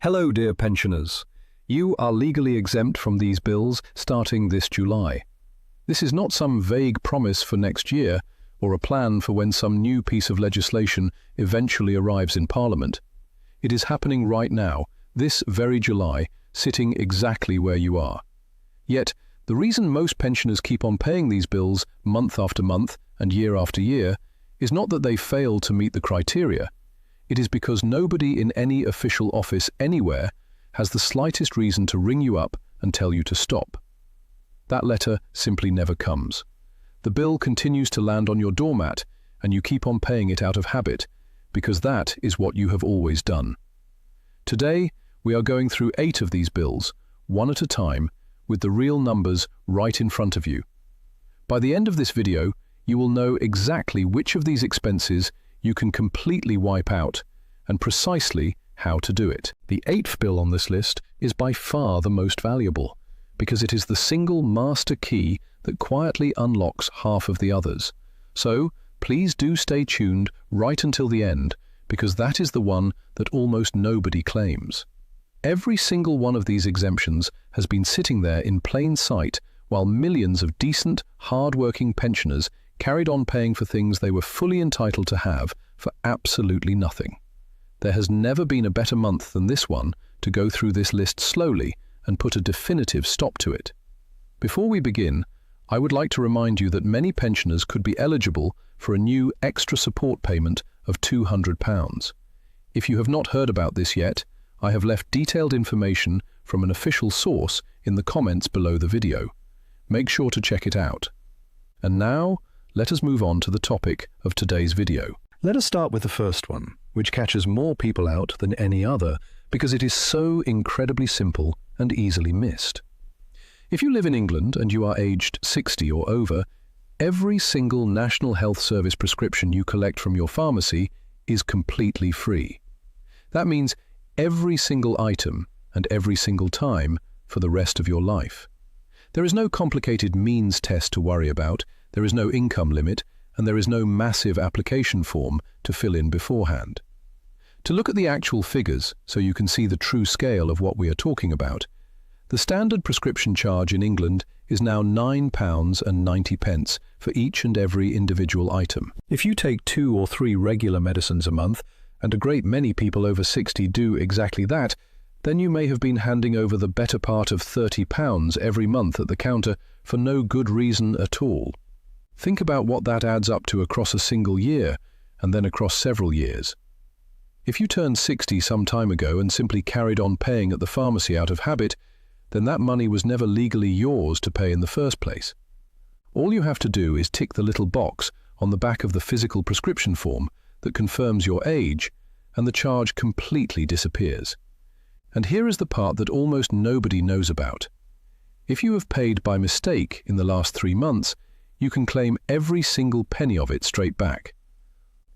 Hello, dear pensioners. You are legally exempt from these bills starting this July. This is not some vague promise for next year or a plan for when some new piece of legislation eventually arrives in Parliament. It is happening right now, this very July, sitting exactly where you are. Yet, the reason most pensioners keep on paying these bills month after month and year after year is not that they fail to meet the criteria. It is because nobody in any official office anywhere has the slightest reason to ring you up and tell you to stop. That letter simply never comes. The bill continues to land on your doormat, and you keep on paying it out of habit, because that is what you have always done. Today, we are going through 8 of these bills, one at a time, with the real numbers right in front of you. By the end of this video, you will know exactly which of these expenses you can completely wipe out, and precisely how to do it. The 8th bill on this list is by far the most valuable, because it is the single master key that quietly unlocks half of the others. So, please do stay tuned right until the end, because that is the one that almost nobody claims. Every single one of these exemptions has been sitting there in plain sight while millions of decent, hard-working pensioners carried on paying for things they were fully entitled to have for absolutely nothing. There has never been a better month than this one to go through this list slowly and put a definitive stop to it. Before we begin, I would like to remind you that many pensioners could be eligible for a new extra support payment of £200. If you have not heard about this yet, I have left detailed information from an official source in the comments below the video. Make sure to check it out. And now, let us move on to the topic of today's video. Let us start with the first one, which catches more people out than any other because it is so incredibly simple and easily missed. If you live in England and you are aged 60 or over, every single National Health Service prescription you collect from your pharmacy is completely free. That means every single item and every single time for the rest of your life. There is no complicated means test to worry about, there is no income limit, and there is no massive application form to fill in beforehand. To look at the actual figures so you can see the true scale of what we are talking about, the standard prescription charge in England is now £9.90 for each and every individual item. If you take 2 or 3 regular medicines a month, and a great many people over 60 do exactly that, then you may have been handing over the better part of £30 every month at the counter for no good reason at all. Think about what that adds up to across a single year, and then across several years. If you turned 60 some time ago and simply carried on paying at the pharmacy out of habit, then that money was never legally yours to pay in the first place. All you have to do is tick the little box on the back of the physical prescription form that confirms your age, and the charge completely disappears. And here is the part that almost nobody knows about. If you have paid by mistake in the last 3 months, you can claim every single penny of it straight back.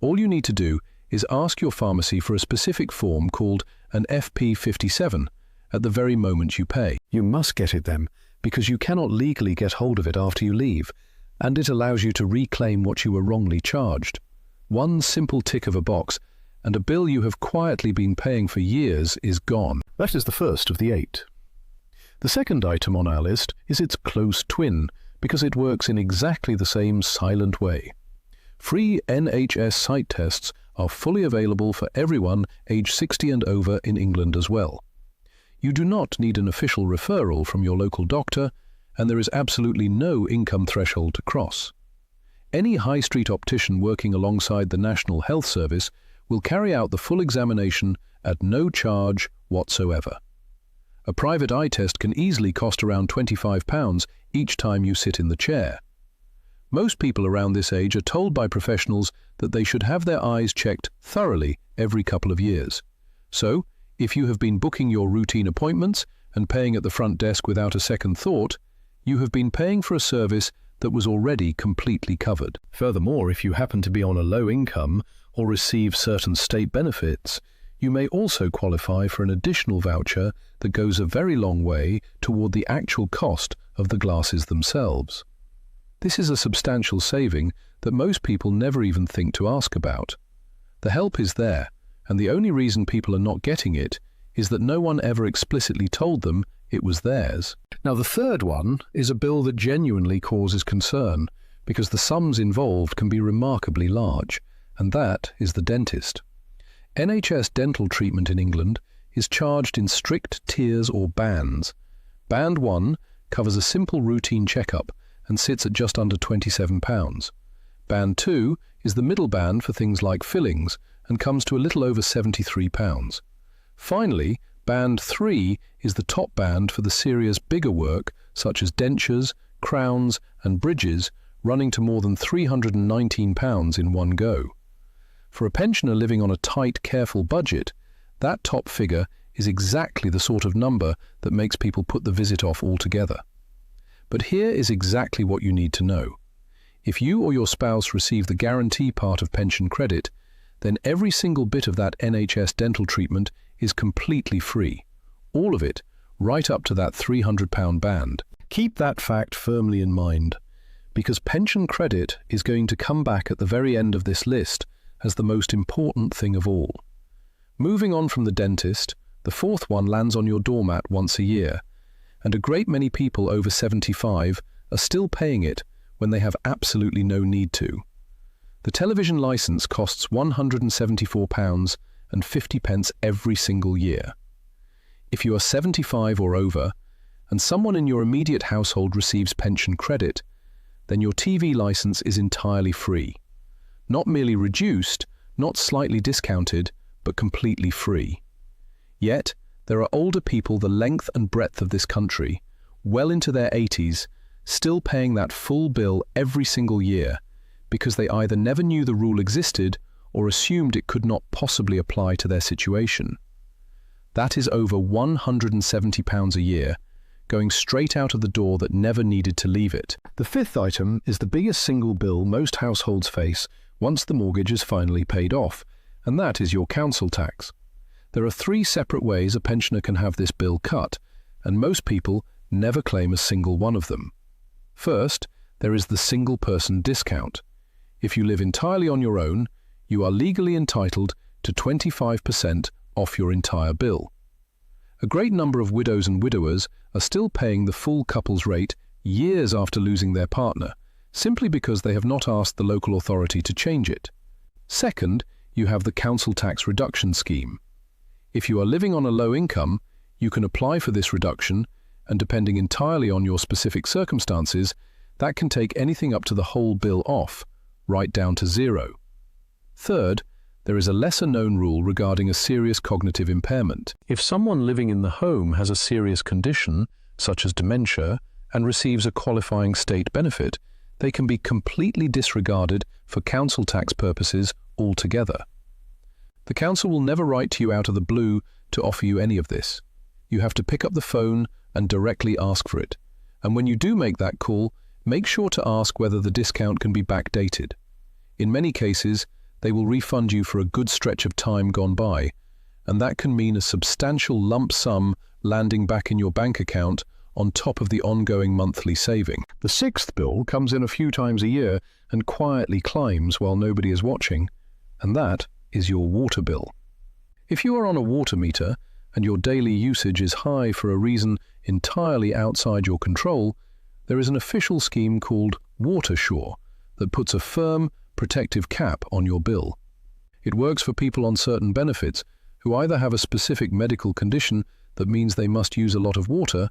All you need to do is ask your pharmacy for a specific form called an FP57 at the very moment you pay. You must get it then, because you cannot legally get hold of it after you leave, and it allows you to reclaim what you were wrongly charged. One simple tick of a box, and a bill you have quietly been paying for years is gone. That is the first of the 8. The second item on our list is its close twin, because it works in exactly the same silent way. Free NHS site tests are fully available for everyone aged 60 and over in England as well. You do not need an official referral from your local doctor, and there is absolutely no income threshold to cross. Any high street optician working alongside the National Health Service will carry out the full examination at no charge whatsoever. A private eye test can easily cost around £25 each time you sit in the chair. Most people around this age are told by professionals that they should have their eyes checked thoroughly every couple of years. So, if you have been booking your routine appointments and paying at the front desk without a second thought, you have been paying for a service that was already completely covered. Furthermore, if you happen to be on a low income or receive certain state benefits, you may also qualify for an additional voucher that goes a very long way toward the actual cost of the glasses themselves. This is a substantial saving that most people never even think to ask about. The help is there, and the only reason people are not getting it is that no one ever explicitly told them it was theirs. Now, the third one is a bill that genuinely causes concern because the sums involved can be remarkably large, and that is the dentist. NHS dental treatment in England is charged in strict tiers or bands. Band 1 covers a simple routine checkup and sits at just under £27. Band 2 is the middle band for things like fillings and comes to a little over £73. Finally, Band 3 is the top band for the serious bigger work such as dentures, crowns and bridges, running to more than £319 in one go. For a pensioner living on a tight, careful budget, that top figure is exactly the sort of number that makes people put the visit off altogether. But here is exactly what you need to know. If you or your spouse receive the guarantee part of pension credit, then every single bit of that NHS dental treatment is completely free. All of it, right up to that £300 band. Keep that fact firmly in mind, because pension credit is going to come back at the very end of this list as the most important thing of all. Moving on from the dentist, the fourth one lands on your doormat once a year, and a great many people over 75 are still paying it when they have absolutely no need to. The television licence costs £174.50 every single year. If you are 75 or over, and someone in your immediate household receives pension credit, then your TV licence is entirely free. Not merely reduced, not slightly discounted, but completely free. Yet, there are older people the length and breadth of this country, well into their 80s, still paying that full bill every single year, because they either never knew the rule existed or assumed it could not possibly apply to their situation. That is over £170 a year, going straight out of the door that never needed to leave it. The fifth item is the biggest single bill most households face once the mortgage is finally paid off, and that is your council tax. There are 3 separate ways a pensioner can have this bill cut, and most people never claim a single one of them. First, there is the single-person discount. If you live entirely on your own, you are legally entitled to 25% off your entire bill. A great number of widows and widowers are still paying the full couple's rate years after losing their partner, simply because they have not asked the local authority to change it. Second, you have the council tax reduction scheme. If you are living on a low income, you can apply for this reduction, and depending entirely on your specific circumstances, that can take anything up to the whole bill off, right down to zero. Third, there is a lesser-known rule regarding a serious cognitive impairment. If someone living in the home has a serious condition, such as dementia, and receives a qualifying state benefit, they can be completely disregarded for council tax purposes altogether. The council will never write to you out of the blue to offer you any of this. You have to pick up the phone and directly ask for it. And when you do make that call, make sure to ask whether the discount can be backdated. In many cases, they will refund you for a good stretch of time gone by, and that can mean a substantial lump sum landing back in your bank account on top of the ongoing monthly saving. The sixth bill comes in a few times a year and quietly climbs while nobody is watching, and that is your water bill. If you are on a water meter and your daily usage is high for a reason entirely outside your control, there is an official scheme called WaterSure that puts a firm, protective cap on your bill. It works for people on certain benefits who either have a specific medical condition that means they must use a lot of water,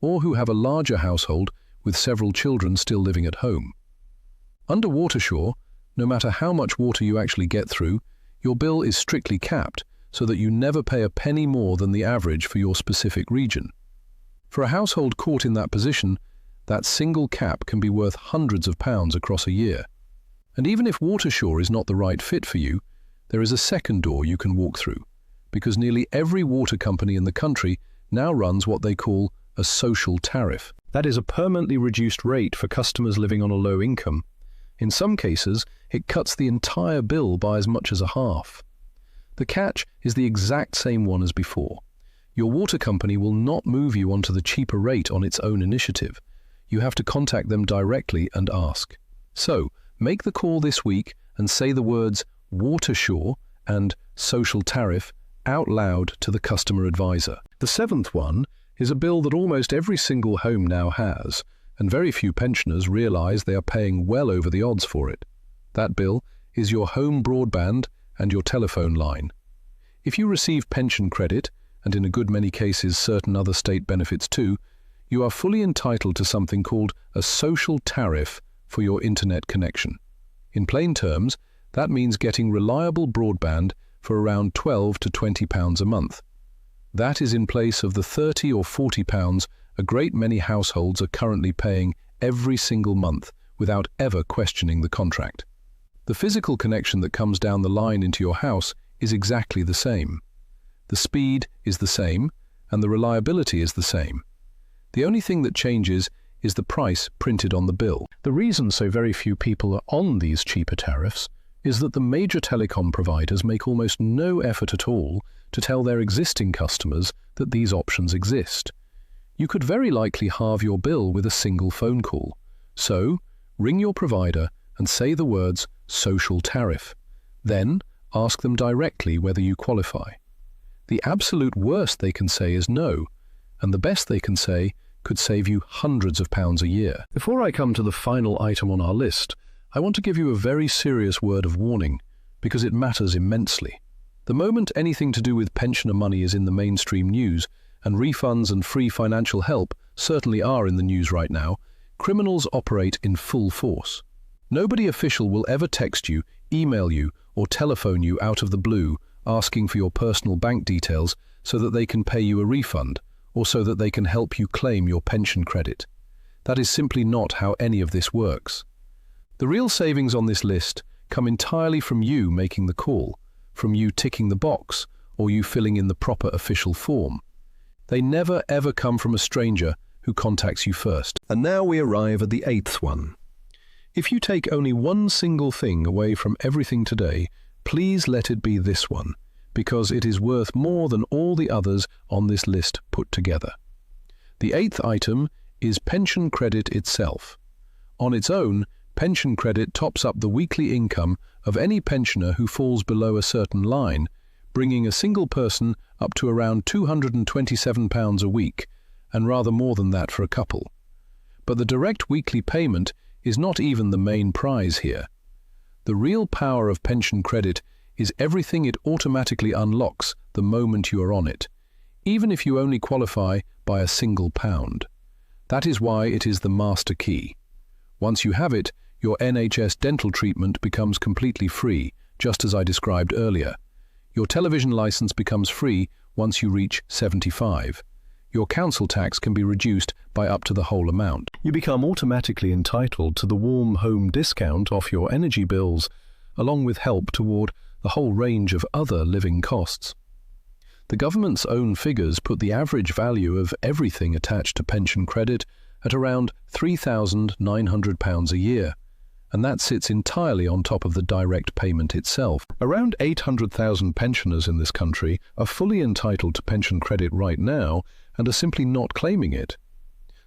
or who have a larger household with several children still living at home. Under WaterSure, no matter how much water you actually get through, your bill is strictly capped so that you never pay a penny more than the average for your specific region. For a household caught in that position, that single cap can be worth hundreds of pounds across a year. And even if WaterSure is not the right fit for you, there is a second door you can walk through, because nearly every water company in the country now runs what they call a social tariff. That is a permanently reduced rate for customers living on a low income. In some cases, it cuts the entire bill by as much as a half. The catch is the exact same one as before. Your water company will not move you onto the cheaper rate on its own initiative. You have to contact them directly and ask. So, make the call this week and say the words WaterSure and social tariff out loud to the customer advisor. The seventh one is a bill that almost every single home now has, and very few pensioners realize they are paying well over the odds for it. That bill is your home broadband and your telephone line. If you receive pension credit, and in a good many cases certain other state benefits too, you are fully entitled to something called a social tariff for your internet connection. In plain terms, that means getting reliable broadband for around £12 to £20 a month. That is in place of the £30 or £40 a great many households are currently paying every single month without ever questioning the contract. The physical connection that comes down the line into your house is exactly the same. The speed is the same, and the reliability is the same. The only thing that changes is the price printed on the bill. The reason so very few people are on these cheaper tariffs is that the major telecom providers make almost no effort at all to tell their existing customers that these options exist. You could very likely halve your bill with a single phone call. So, ring your provider and say the words social tariff. Then, ask them directly whether you qualify. The absolute worst they can say is no, and the best they can say could save you hundreds of pounds a year. Before I come to the final item on our list, I want to give you a very serious word of warning, because it matters immensely. The moment anything to do with pensioner money is in the mainstream news, and refunds and free financial help certainly are in the news right now, criminals operate in full force. Nobody official will ever text you, email you, or telephone you out of the blue asking for your personal bank details so that they can pay you a refund, or so that they can help you claim your pension credit. That is simply not how any of this works. The real savings on this list come entirely from you making the call, from you ticking the box, or you filling in the proper official form. They never ever come from a stranger who contacts you first. And now we arrive at the eighth one. If you take only one single thing away from everything today, please let it be this one, because it is worth more than all the others on this list put together. The eighth item is pension credit itself. On its own, pension credit tops up the weekly income of any pensioner who falls below a certain line, bringing a single person up to around £227 a week, and rather more than that for a couple. But the direct weekly payment is not even the main prize here. The real power of pension credit is everything it automatically unlocks the moment you are on it, even if you only qualify by a single pound. That is why it is the master key. Once you have it, your NHS dental treatment becomes completely free, just as I described earlier. Your television license becomes free once you reach 75. Your council tax can be reduced by up to the whole amount. You become automatically entitled to the warm home discount off your energy bills, along with help toward the whole range of other living costs. The government's own figures put the average value of everything attached to pension credit at around £3,900 a year, and that sits entirely on top of the direct payment itself. Around 800,000 pensioners in this country are fully entitled to pension credit right now and are simply not claiming it.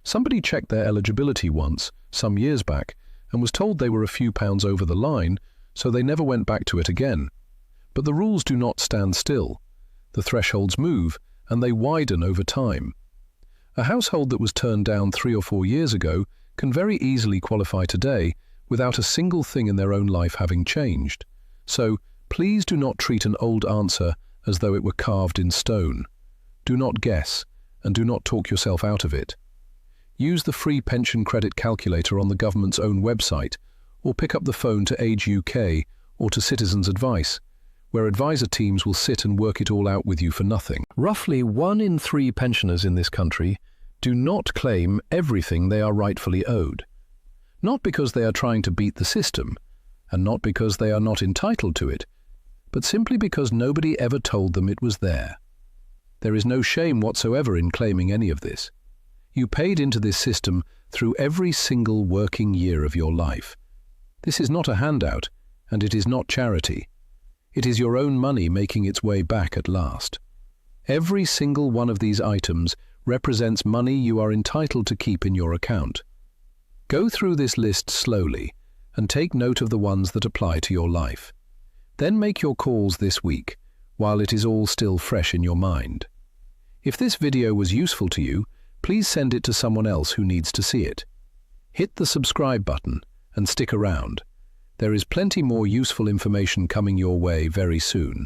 Somebody checked their eligibility once, some years back, and was told they were a few pounds over the line, so they never went back to it again. But the rules do not stand still. The thresholds move, and they widen over time. A household that was turned down 3 or 4 years ago can very easily qualify today without a single thing in their own life having changed. So, please do not treat an old answer as though it were carved in stone. Do not guess, and do not talk yourself out of it. Use the free pension credit calculator on the government's own website, or pick up the phone to Age UK or to Citizens Advice, where advisor teams will sit and work it all out with you for nothing. Roughly 1 in 3 pensioners in this country do not claim everything they are rightfully owed. Not because they are trying to beat the system, and not because they are not entitled to it, but simply because nobody ever told them it was there. There is no shame whatsoever in claiming any of this. You paid into this system through every single working year of your life. This is not a handout, and it is not charity. It is your own money making its way back at last. Every single one of these items represents money you are entitled to keep in your account. Go through this list slowly and take note of the ones that apply to your life. Then make your calls this week, while it is all still fresh in your mind. If this video was useful to you, please send it to someone else who needs to see it. Hit the subscribe button and stick around. There is plenty more useful information coming your way very soon.